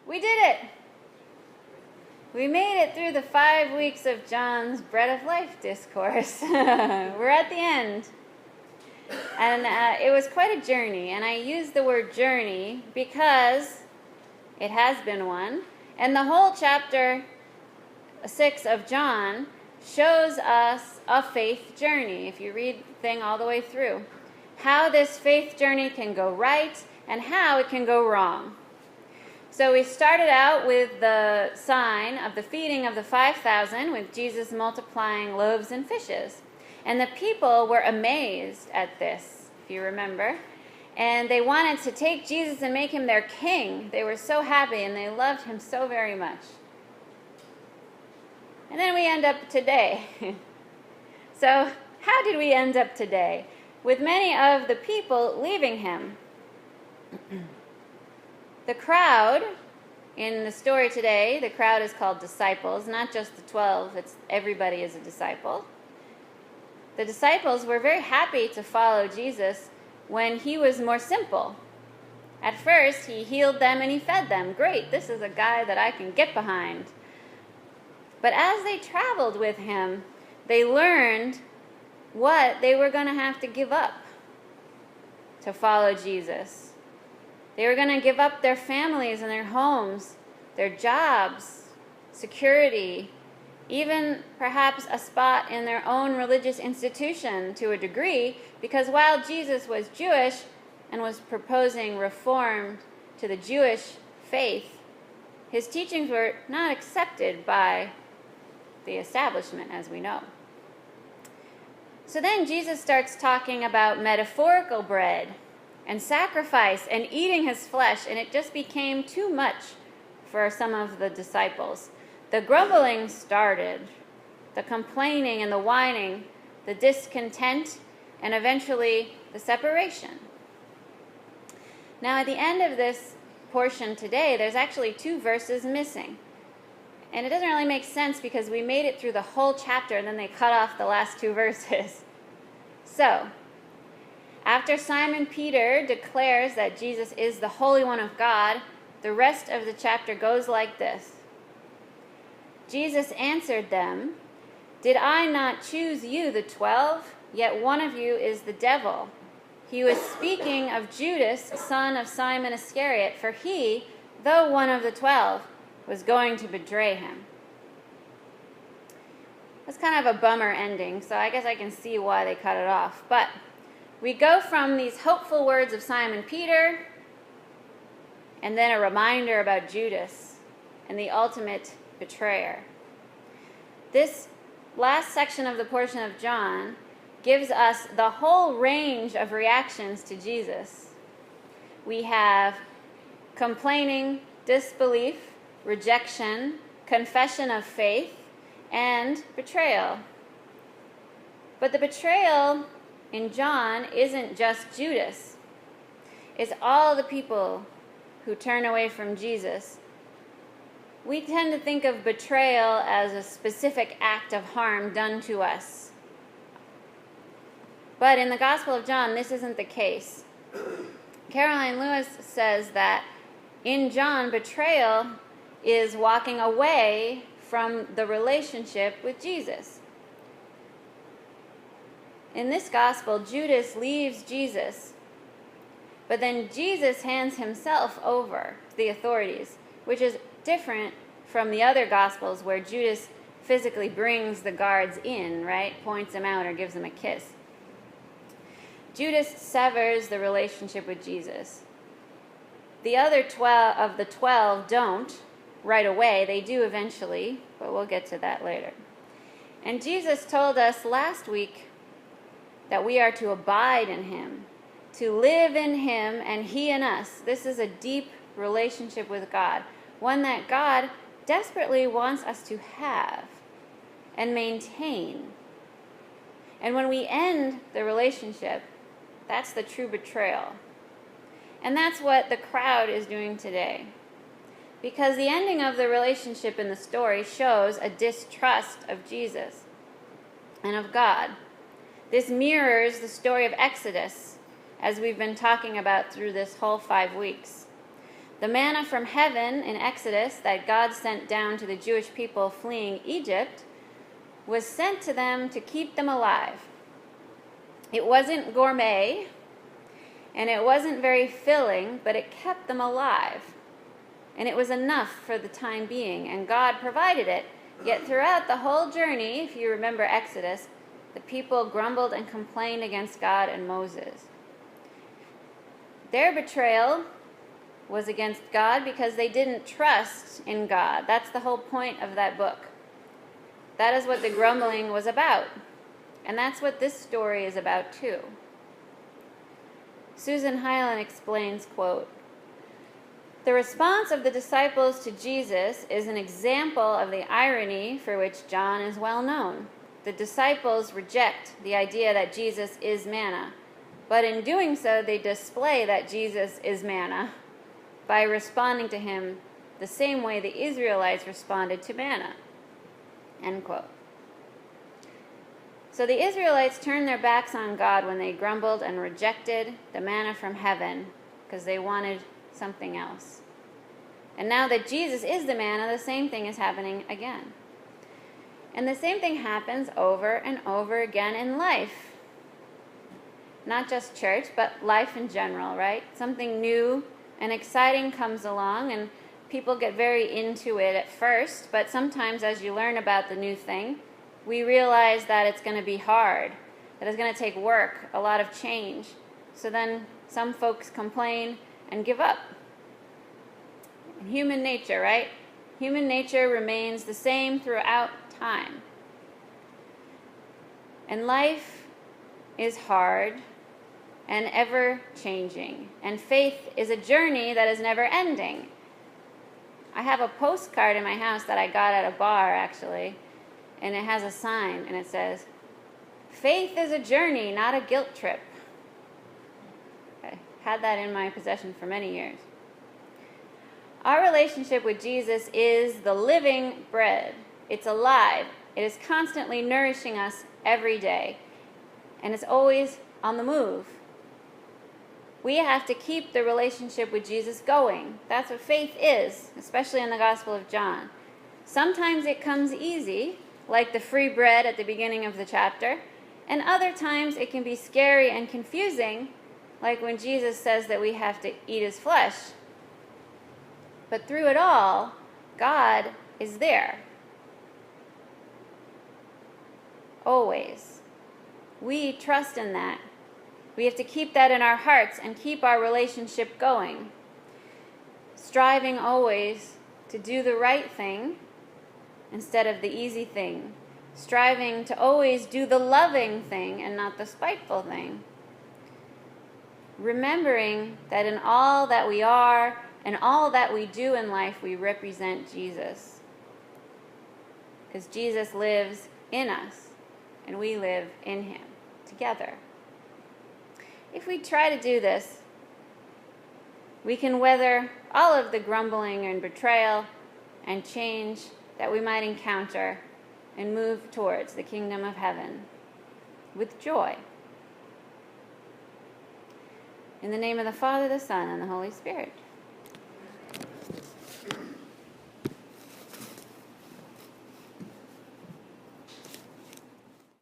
We did it! We made it through the 5 weeks of John's Bread of Life discourse. We're at the end. And it was quite a journey. And I use the word journey because it has been one. And the whole chapter 6 of John shows us a faith journey, if you read the thing all the way through. How this faith journey can go right and how it can go wrong. So we started out with the sign of the feeding of the 5,000 with Jesus multiplying loaves and fishes. And the people were amazed at this, if you remember. And they wanted to take Jesus and make him their king. They were so happy and they loved him so very much. And then we end up today. So how did we end up today? With many of the people leaving him. The crowd, in the story today, the crowd is called disciples, not just the 12, it's everybody is a disciple. The disciples were very happy to follow Jesus when he was more simple. At first, he healed them and he fed them. Great, this is a guy that I can get behind. But as they traveled with him, they learned what they were going to have to give up to follow Jesus. They were going to give up their families and their homes, their jobs, security, even perhaps a spot in their own religious institution to a degree, because while Jesus was Jewish and was proposing reform to the Jewish faith, his teachings were not accepted by the establishment, as we know. So then Jesus starts talking about metaphorical bread and sacrifice and eating his flesh, and it just became too much for some of the disciples. The grumbling started, the complaining and the whining, the discontent, and eventually the separation. Now at the end of this portion today, there's actually 2 verses missing. And it doesn't really make sense because we made it through the whole chapter and then they cut off the last 2 verses. So, after Simon Peter declares that Jesus is the Holy One of God, the rest of the chapter goes like this. Jesus answered them, "Did I not choose you, the 12? Yet one of you is the devil." He was speaking of Judas, son of Simon Iscariot, for he, though one of the 12, was going to betray him. That's kind of a bummer ending, so I guess I can see why they cut it off. But we go from these hopeful words of Simon Peter, and then a reminder about Judas and the ultimate betrayer. This last section of the portion of John gives us the whole range of reactions to Jesus. We have complaining, disbelief, rejection, confession of faith, and betrayal. But the betrayal in John isn't just Judas. It's all the people who turn away from Jesus. We tend to think of betrayal as a specific act of harm done to us. But in the Gospel of John, this isn't the case. Caroline Lewis says that in John, betrayal is walking away from the relationship with Jesus. In this gospel, Judas leaves Jesus, but then Jesus hands himself over to the authorities, which is different from the other gospels where Judas physically brings the guards in, right? Points them out or gives them a kiss. Judas severs the relationship with Jesus. The other 12 of the 12 don't right away. They do eventually, but we'll get to that later. And Jesus told us last week that we are to abide in him, to live in him and he in us. This is a deep relationship with God, one that God desperately wants us to have and maintain. And when we end the relationship, that's the true betrayal. And that's what the crowd is doing today. Because the ending of the relationship in the story shows a distrust of Jesus and of God. This mirrors the story of Exodus, as we've been talking about through this whole 5 weeks. The manna from heaven in Exodus that God sent down to the Jewish people fleeing Egypt was sent to them to keep them alive. It wasn't gourmet, and it wasn't very filling, but it kept them alive. And it was enough for the time being, and God provided it. Yet throughout the whole journey, if you remember Exodus, the people grumbled and complained against God and Moses. Their betrayal was against God because they didn't trust in God. That's the whole point of that book. That is what the grumbling was about. And that's what this story is about too. Susan Hyland explains, quote, "The response of the disciples to Jesus is an example of the irony for which John is well known. The disciples reject the idea that Jesus is manna, but in doing so, they display that Jesus is manna by responding to him the same way the Israelites responded to manna." End quote. So the Israelites turned their backs on God when they grumbled and rejected the manna from heaven because they wanted something else. And now that Jesus is the manna, the same thing is happening again. And the same thing happens over and over again in life. Not just church, but life in general, right? Something new and exciting comes along, and people get very into it at first, but sometimes as you learn about the new thing, we realize that it's going to be hard, that it's going to take work, a lot of change. So then some folks complain and give up. Human nature, right? Human nature remains the same throughout time. And life is hard and ever changing. And faith is a journey that is never ending. I have a postcard in my house that I got at a bar, actually, and it has a sign, and it says, "Faith is a journey, not a guilt trip." I had that in my possession for many years. Our relationship with Jesus is the living bread. It's alive. It is constantly nourishing us every day, and it's always on the move. We have to keep the relationship with Jesus going. That's what faith is, especially in the Gospel of John. Sometimes it comes easy, like the free bread at the beginning of the chapter, and other times it can be scary and confusing, like when Jesus says that we have to eat his flesh. But through it all, God is there. Always. We trust in that. We have to keep that in our hearts and keep our relationship going. Striving always to do the right thing instead of the easy thing. Striving to always do the loving thing and not the spiteful thing. Remembering that in all that we are and all that we do in life, we represent Jesus. Because Jesus lives in us and we live in him together. If we try to do this, we can weather all of the grumbling and betrayal and change that we might encounter and move towards the kingdom of heaven with joy. In the name of the Father, the Son, and the Holy Spirit.